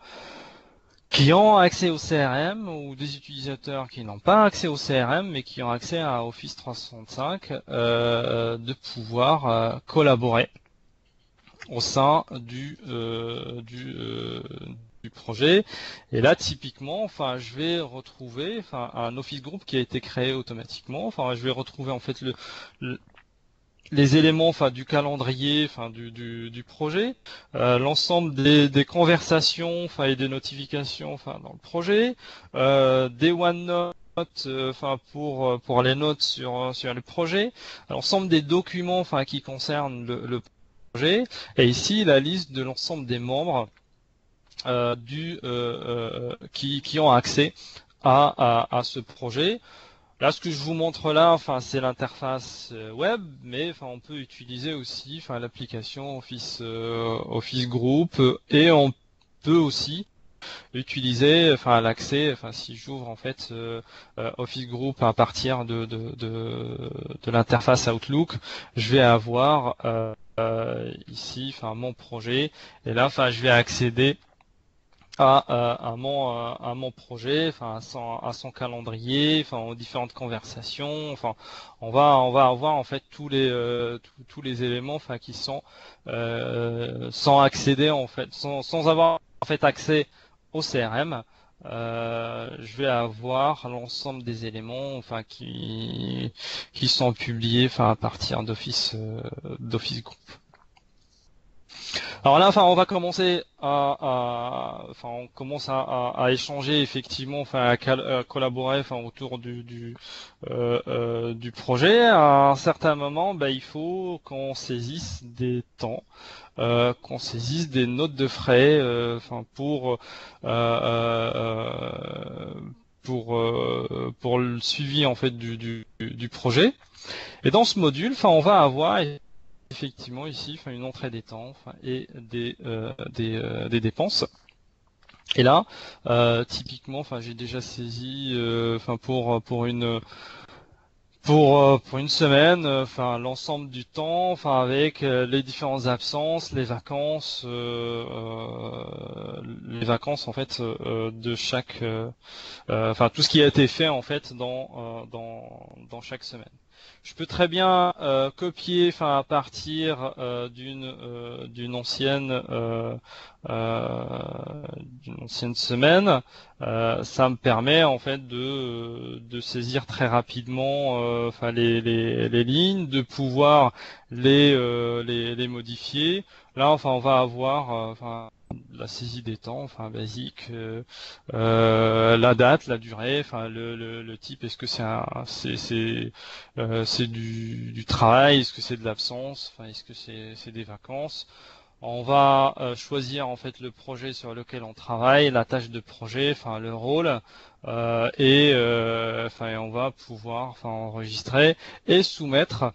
[SPEAKER 1] qui ont accès au CRM ou des utilisateurs qui n'ont pas accès au CRM mais qui ont accès à Office 365, de pouvoir collaborer au sein du projet. Et là, typiquement, enfin, je vais retrouver, enfin, un Office Group qui a été créé automatiquement. Enfin, je vais retrouver en fait les éléments, enfin, du calendrier, enfin, du projet, l'ensemble des conversations, enfin, et des notifications, enfin, dans le projet, des OneNote, enfin pour les notes sur le projet, l'ensemble des documents enfin qui concernent le projet, et ici la liste de l'ensemble des membres qui ont accès à ce projet. Là, ce que je vous montre là, enfin, c'est l'interface web, mais enfin, on peut utiliser aussi, enfin, l'application Office Group, et on peut aussi utiliser, enfin, l'accès, enfin, si j'ouvre en fait Office Group à partir de l'interface Outlook, je vais avoir ici, enfin, mon projet, et là, enfin, je vais accéder à mon projet, enfin à son calendrier, enfin aux différentes conversations, enfin on va avoir en fait tous les éléments enfin qui sont sans accéder en fait sans avoir en fait accès au CRM. Je vais avoir l'ensemble des éléments enfin qui sont publiés enfin à partir d'Office Group. Alors là, enfin, on va commencer enfin, on commence à échanger effectivement, enfin, à collaborer, enfin, autour du projet. À un certain moment, bah, il faut qu'on saisisse des temps, qu'on saisisse des notes de frais, enfin, pour le suivi en fait du projet. Et dans ce module, enfin, on va avoir effectivement ici enfin, une entrée des temps enfin, et des dépenses. Et là, typiquement, enfin, j'ai déjà saisi, enfin, pour une semaine, enfin, l'ensemble du temps, enfin, avec les différentes absences, les vacances en fait de chaque, enfin, tout ce qui a été fait en fait dans chaque semaine. Je peux très bien copier, enfin à partir d'une ancienne semaine. Ça me permet en fait de saisir très rapidement, enfin les lignes, de pouvoir les modifier. Là, enfin on va avoir, enfin la saisie des temps, enfin basique, la date, la durée, enfin le type. Est-ce que c'est du travail, est-ce que c'est de l'absence, enfin est-ce que c'est des vacances. On va choisir en fait le projet sur lequel on travaille, la tâche de projet, enfin le rôle, enfin on va pouvoir enfin enregistrer et soumettre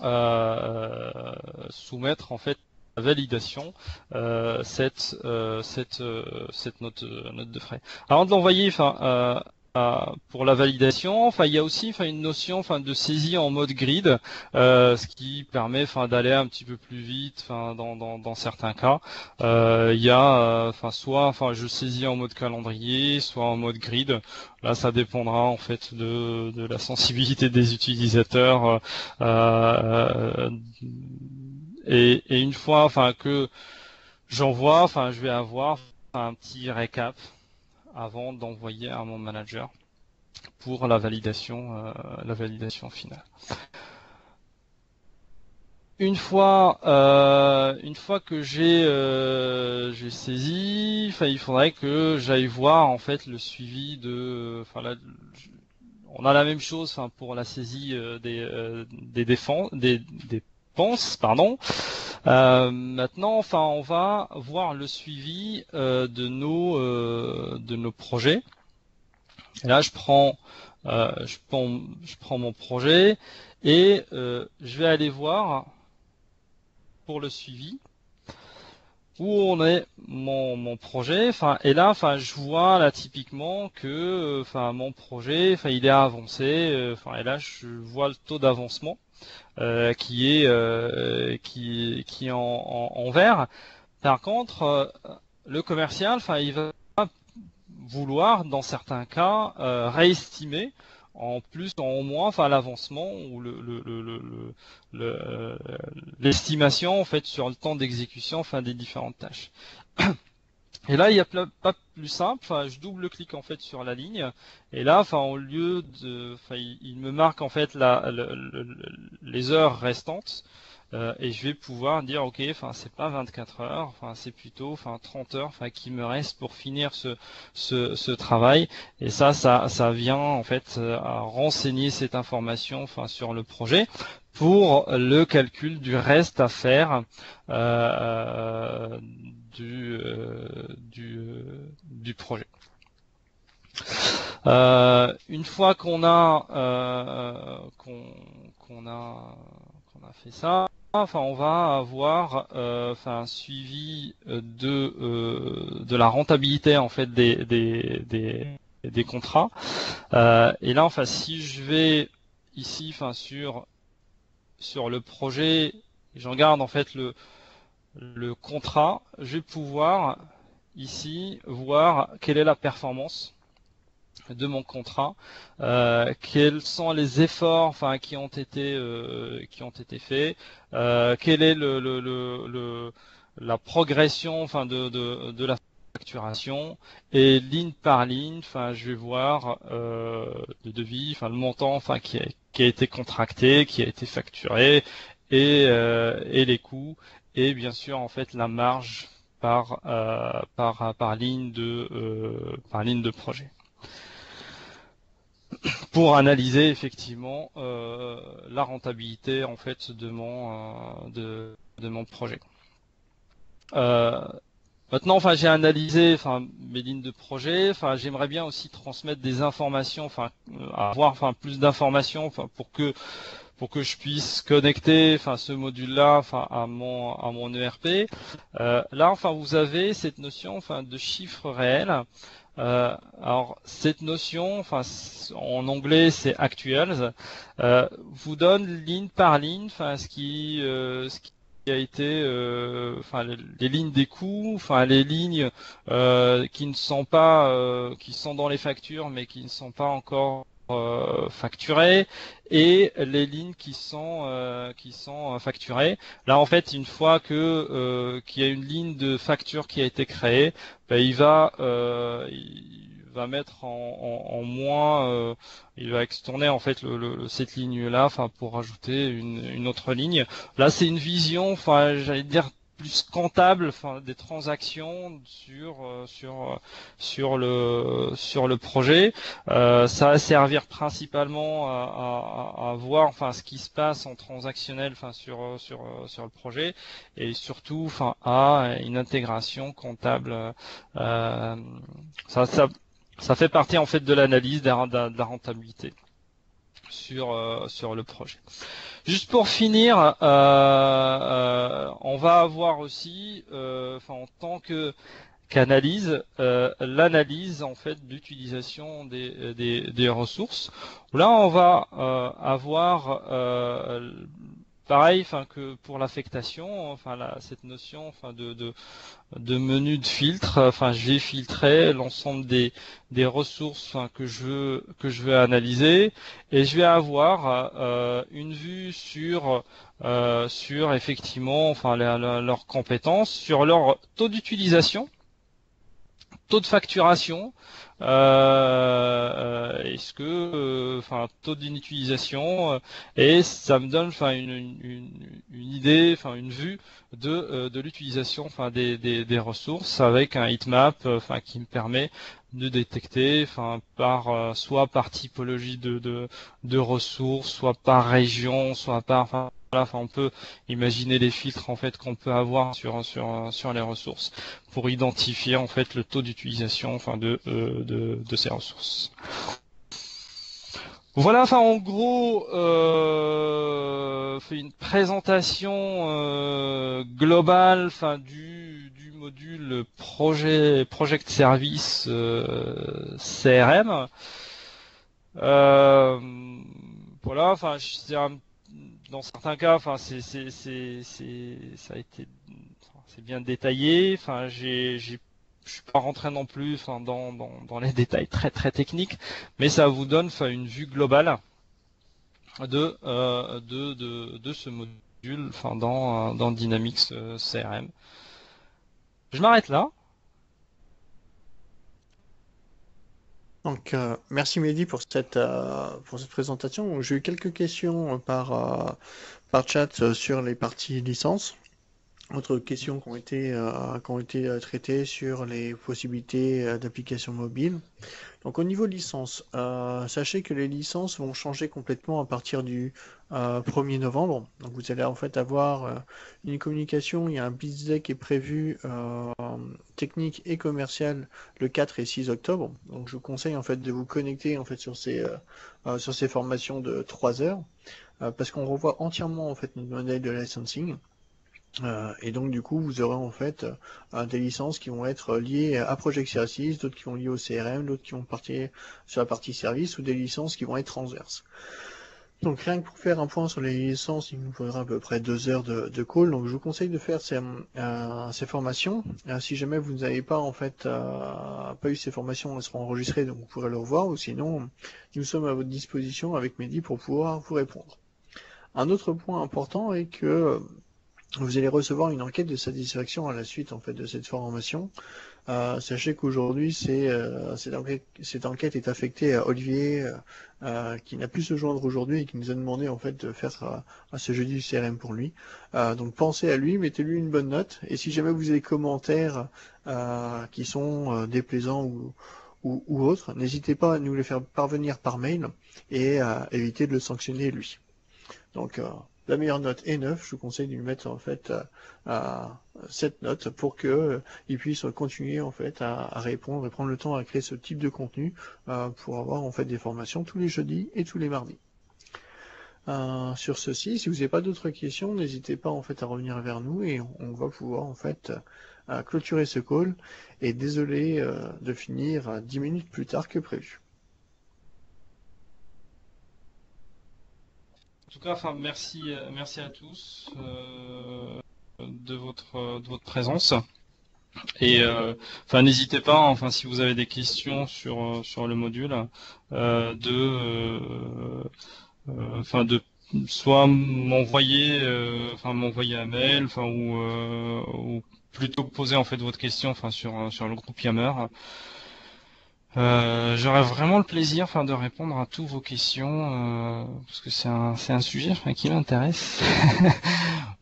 [SPEAKER 1] en fait à validation cette note de frais. Avant de l'envoyer, enfin pour la validation, enfin il y a aussi enfin une notion enfin de saisie en mode grid, ce qui permet enfin d'aller un petit peu plus vite, enfin dans certains cas. Il y a enfin soit enfin je saisis en mode calendrier, soit en mode grid. Là, ça dépendra en fait de la sensibilité des utilisateurs. Et une fois, enfin que j'envoie, enfin je vais avoir un petit récap avant d'envoyer à mon manager pour la validation finale. Une fois que j'ai saisi, enfin il faudrait que j'aille voir en fait le suivi enfin là, on a la même chose, enfin pour la saisie des dépenses, pardon. Maintenant, enfin on va voir le suivi de nos projets. Et là, je prends mon projet et je vais aller voir pour le suivi où on est mon projet. Enfin, et là, enfin, je vois là typiquement que, enfin, mon projet, enfin, il est avancé. Enfin, et là, je vois le taux d'avancement qui est en vert. Par contre, le commercial, enfin, il va vouloir, dans certains cas, réestimer en plus, en moins, enfin l'avancement ou l'estimation en fait sur le temps d'exécution, enfin des différentes tâches. Et là, il n'y a pas plus simple. Enfin, je double-clique en fait sur la ligne, et là, enfin, au lieu de, enfin, il me marque en fait les heures restantes. et je vais pouvoir dire ok, enfin c'est pas 24 heures, enfin c'est plutôt 30 heures, enfin qui me reste pour finir ce travail. Et ça vient en fait à renseigner cette information sur le projet pour le calcul du reste à faire du, du projet. Une fois qu'on a qu'on a fait ça, on va avoir un suivi de la rentabilité en fait des contrats. Et là, si je vais ici, sur le projet, je regarde en fait le contrat, je vais pouvoir ici voir quelle est la performance de mon contrat, quels sont les efforts qui ont été faits, quelle est la progression de la facturation, et ligne par ligne, je vais voir le devis, le montant qui a été contracté, qui a été facturé, et les coûts, et bien sûr en fait la marge par ligne de projet, pour analyser effectivement la rentabilité en fait de mon projet. Maintenant, j'ai analysé mes lignes de projet. J'aimerais bien aussi transmettre des informations, avoir plus d'informations pour que je puisse connecter ce module-là à mon ERP. Là, vous avez cette notion de chiffre réel. Alors cette notion, en anglais c'est actuals, vous donne ligne par ligne, ce qui a été, les lignes des coûts, les lignes qui ne sont pas, qui sont dans les factures mais qui ne sont pas encore facturées, et les lignes qui sont facturées. Là en fait, une fois qu'il y a une ligne de facture qui a été créée, il va mettre en moins, il va extourner en fait cette ligne là pour rajouter une autre ligne. Là c'est une vision, j'allais dire plus comptable, des transactions sur le projet. Ça va servir principalement à voir ce qui se passe en transactionnel sur le projet, et surtout à une intégration comptable. Ça fait partie en fait de l'analyse de la rentabilité sur le projet. Juste pour finir, on va avoir aussi, en tant qu'analyse, l'analyse en fait d'utilisation des ressources. Là, on va avoir pareil, que pour l'affectation, cette notion, de menu de filtre. Je vais filtrer l'ensemble des ressources, que je veux analyser, et je vais avoir une vue sur effectivement, leurs compétences, sur leur taux d'utilisation, taux de facturation, est-ce que taux d'utilisation, et ça me donne une idée, une vue de l'utilisation des ressources, avec un heatmap qui me permet de détecter soit par typologie de ressources, soit par région, soit par voilà, on peut imaginer les filtres en fait qu'on peut avoir sur les ressources pour identifier en fait le taux d'utilisation de ces ressources. Voilà, en gros, fait une présentation globale du module Project Service CRM. Voilà, dans certains cas, ça a été, c'est bien détaillé. Je suis pas rentré non plus dans les détails très très techniques, mais ça vous donne une vue globale de ce module dans Dynamics CRM. Je m'arrête là.
[SPEAKER 2] Donc, merci Mehdi pour cette présentation. Donc, j'ai eu quelques questions par chat sur les parties licences. Autres questions qui ont été traitées sur les possibilités d'applications mobiles. Donc au niveau licence, sachez que les licences vont changer complètement à partir du 1er novembre. Donc vous allez en fait avoir une communication, il y a un BizDeck qui est prévu technique et commercial le 4 et 6 octobre. Donc je vous conseille en fait de vous connecter en fait sur ces formations de 3 heures parce qu'on revoit entièrement en fait notre modèle de licensing. Et donc du coup, vous aurez en fait des licences qui vont être liées à Project CR6, d'autres qui vont lier au CRM, d'autres qui vont partir sur la partie service, ou des licences qui vont être transverses. Donc rien que pour faire un point sur les licences, il nous faudra à peu près 2 heures de call. Donc je vous conseille de faire ces formations. Si jamais vous n'avez pas en fait pas eu ces formations, elles seront enregistrées, donc vous pourrez le revoir. Ou sinon, nous sommes à votre disposition avec Mehdi pour pouvoir vous répondre. Un autre point important est que vous allez recevoir une enquête de satisfaction à la suite en fait de cette formation. Sachez qu'aujourd'hui, cette enquête est affectée à Olivier, qui n'a pu se joindre aujourd'hui et qui nous a demandé en fait de faire ce jeudi du CRM pour lui. Donc pensez à lui, mettez-lui une bonne note. Et si jamais vous avez des commentaires qui sont déplaisants ou autres, n'hésitez pas à nous les faire parvenir par mail et éviter de le sanctionner lui. Donc la meilleure note est 9, je vous conseille de lui mettre en fait à cette note pour que il puisse continuer en fait à répondre et prendre le temps à créer ce type de contenu pour avoir en fait des formations tous les jeudis et tous les mardis. Sur ceci, si vous n'avez pas d'autres questions, n'hésitez pas en fait à revenir vers nous et on va pouvoir en fait clôturer ce call. Et désolé de finir 10 minutes plus tard que prévu.
[SPEAKER 1] En tout cas, enfin, merci, merci à tous de votre présence. Et enfin, n'hésitez pas, enfin, si vous avez des questions sur le module, enfin, de soit m'envoyer un mail, enfin, ou plutôt poser en fait votre question, enfin, sur le groupe Yammer. J'aurais vraiment le plaisir, enfin, de répondre à toutes vos questions, parce que c'est un sujet, enfin, qui m'intéresse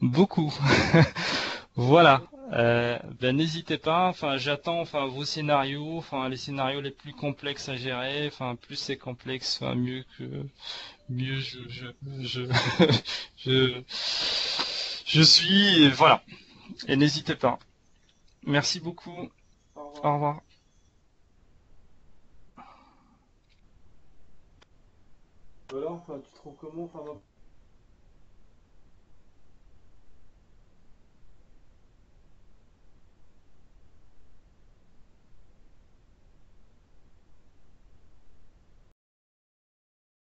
[SPEAKER 1] beaucoup. Voilà. Ben n'hésitez pas. Enfin, j'attends, enfin, vos scénarios, enfin, les scénarios les plus complexes à gérer. Enfin, plus c'est complexe, enfin, mieux je, je, je suis. Et voilà. Et n'hésitez pas. Merci beaucoup.
[SPEAKER 2] Au revoir.
[SPEAKER 1] Au revoir.
[SPEAKER 2] Voilà, enfin, tu trouves comment, enfin,